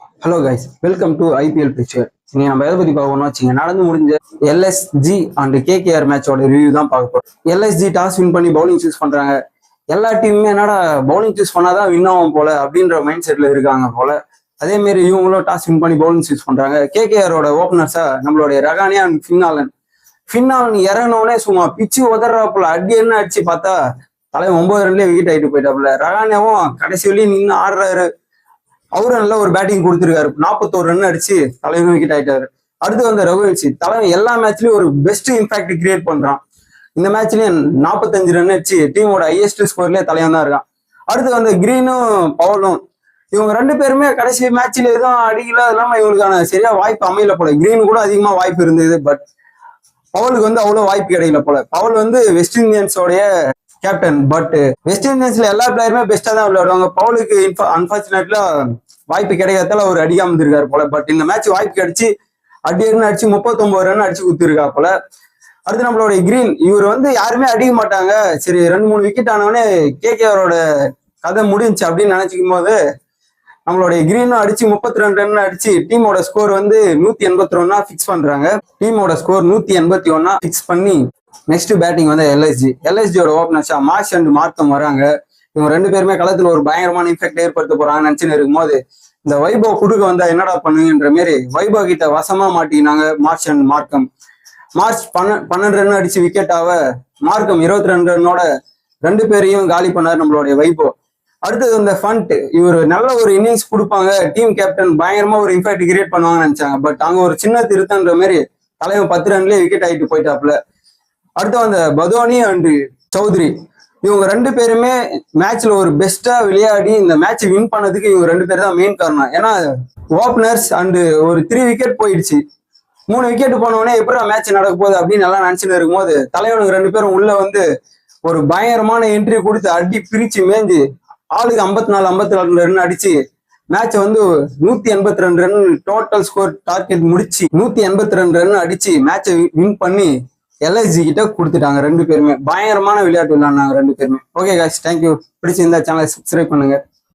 Hello guys, welcome to IPL picture. நீங்க நம்ம எதை பத்தி பார்க்கணும்னு வச்சுங்க, நடந்து முடிஞ்ச எல்எஸ்ஜி அண்ட் கேகேஆர் மேட்சோட ரிவ்யூ தான் பார்க்க போறோம். எல்எஸ்ஜி டாஸ் வின் பண்ணி பவுலிங் சூஸ் பண்றாங்க. எல்லா டீமுமே என்னடா பவுலிங் சூஸ் பண்ணாதான் வின் ஆகும் போல அப்படின்ற மைண்ட் செட்ல இருக்காங்க போல. அதே மாதிரி இவங்களும் டாஸ் வின் பண்ணி பவுலிங் சூஸ் பண்றாங்க. கேகேஆரோட ஓப்பனர்ஸா நம்மளுடைய ரகானியா அண்ட் ஃபின்னாலன் இறங்கினோடனே சும்மா பிச்சு உதறாப்புல அடி என்ன அடிச்சு பார்த்தா தலைவன் 9 ரன்லயே விக்கெட் ஆயிட்டு போயிட்டாப்புல. ரகானியாவும் கடைசி வரையும் நின்று ஆடுறாரு. அவரும் நல்ல ஒரு பேட்டிங் கொடுத்துருக்காரு. 41 ரன் அடிச்சு தலைவனும் விக்கெட் ஆயிட்டாரு. அடுத்து வந்து ரகுவன்சி தலைவன் எல்லா மேட்ச்லயும் ஒரு பெஸ்ட் இம்பாக்ட் கிரியேட் பண்றான். இந்த மேட்ச்லயும் 45 ரன் அடிச்சு டீமோட ஹையஸ்ட் ஸ்கோர்லயே தலைவன் தான் இருக்கான். அடுத்து வந்து கிரீனும் பவுலும் இவங்க 2 பேருமே கடைசி மேட்ச்ல எதுவும் அடிக்கல இல்லாம இவங்களுக்கான சரியா வாய்ப்பு அமையல போல. கிரீன் கூட அதிகமா வாய்ப்பு இருந்தது, பட் பவுலுக்கு வந்து அவ்வளவு வாய்ப்பு கிடைக்கல போல. பவுல் வந்து வெஸ்ட் இண்டியன்ஸோடைய கேப்டன், பட் வெஸ்ட் இண்டீஸ்ல எல்லா பிளேயருமே பெஸ்டா தான் விளையாடுவாங்க. பவுலுக்கு அன்பார்ச்சுனேட்லா வாய்ப்பு கிடைக்காதால அவர் அடிக்காம இருந்திருக்காரு போல. பட் இந்த மேட்ச் வாய்ப்பு கிடைச்சு அடி ரன் அடிச்சு 39 ரன் அடிச்சு குத்துருக்கா போல. அடுத்து நம்மளோட கிரீன், இவர் வந்து யாருமே அடிக்க மாட்டாங்க, சரி 2-3 விக்கெட் ஆனவனே கேகேஆரோட கதை முடிஞ்சு அப்படின்னு நினைச்சுக்கும் போது நம்மளுடைய கிரீனும் அடிச்சு 32 ரன் அடிச்சு டீமோட ஸ்கோர் வந்து 181 ஃபிக்ஸ் பண்றாங்க. டீமோட ஸ்கோர் 181 ஃபிக்ஸ் பண்ணி நெக்ஸ்ட் பேட்டிங் வந்து எல்எஸ்ஜியோட ஓப்பனர்ஸா மார்ஷ் அண்ட் மார்க்கம் வராங்க. இவங்க 2 பேருமே களத்துல ஒரு பயங்கரமான இம்பாக்ட் ஏற்படுத்த போறாங்கன்னு நினைச்சுன்னு இருக்கும்போது இந்த வைபவ் குடுக்க வந்தா என்னடா பண்ணுங்கன்ற மாதிரி வைபவ் கிட்ட வசமா மாட்டினாங்க மார்ஷ் அண்ட் மார்க்கம். மார்ச் 12 ரன் அடிச்சு விக்கெட் ஆக மார்க்கம் 22 ரன்னோட 2 பேரையும் காலி பண்ணாரு நம்மளுடைய வைபவ். அடுத்தது இந்த ஃபண்ட், இவர் நல்ல ஒரு இன்னிங்ஸ் கொடுப்பாங்க, டீம் கேப்டன் பயங்கரமா ஒரு இம்பாக்ட் கிரியேட் பண்ணுவாங்கன்னு நினைச்சாங்க. பட் அங்க ஒரு சின்ன திருத்தன்ற மாதிரி தலைவன் 10 ரன்லயே விக்கெட் ஆகிட்டு போயிட்டாப்ல. அடுத்து அந்த பதோனி அண்ட் சௌத்ரி, இவங்க 2 பேருமே மேட்ச்ல ஒரு பெஸ்டா விளையாடி இந்த மேட்ச் வின் பண்ணதுக்கு இவங்க 2 பேர் தான் மெயின் காரணம். ஏன்னா ஓப்பனர்ஸ் அண்ட் ஒரு 3 விக்கெட் போயிடுச்சு. 3 விக்கெட் போனவொடனே எப்படி மேட்ச் நடக்க போகுது அப்படின்னு எல்லாம் நினைச்சுட்டு இருக்கும்போது தலைவனுக்கு 2 பேரும் உள்ள வந்து ஒரு பயங்கரமான என்ட்ரி கொடுத்து அடி பிரிச்சு மேஞ்சு ஆளுக்கு 54 ரன் அடிச்சு மேட்ச் வந்து 182 ரன் டோட்டல் ஸ்கோர் டார்கெட் முடிச்சு 182 ரன் அடிச்சு மேட்சை வின் பண்ணி எல்எஸ்ஜி கிட்ட கொடுத்துட்டாங்க. 2 பேருமே பயங்கரமான விளையாட்டு விளையாடுனாங்க 2 பேருமே. Okay guys, thank you. பிடிச்சிருந்தா சேனலை சப்ஸ்கிரைப் பண்ணுங்க.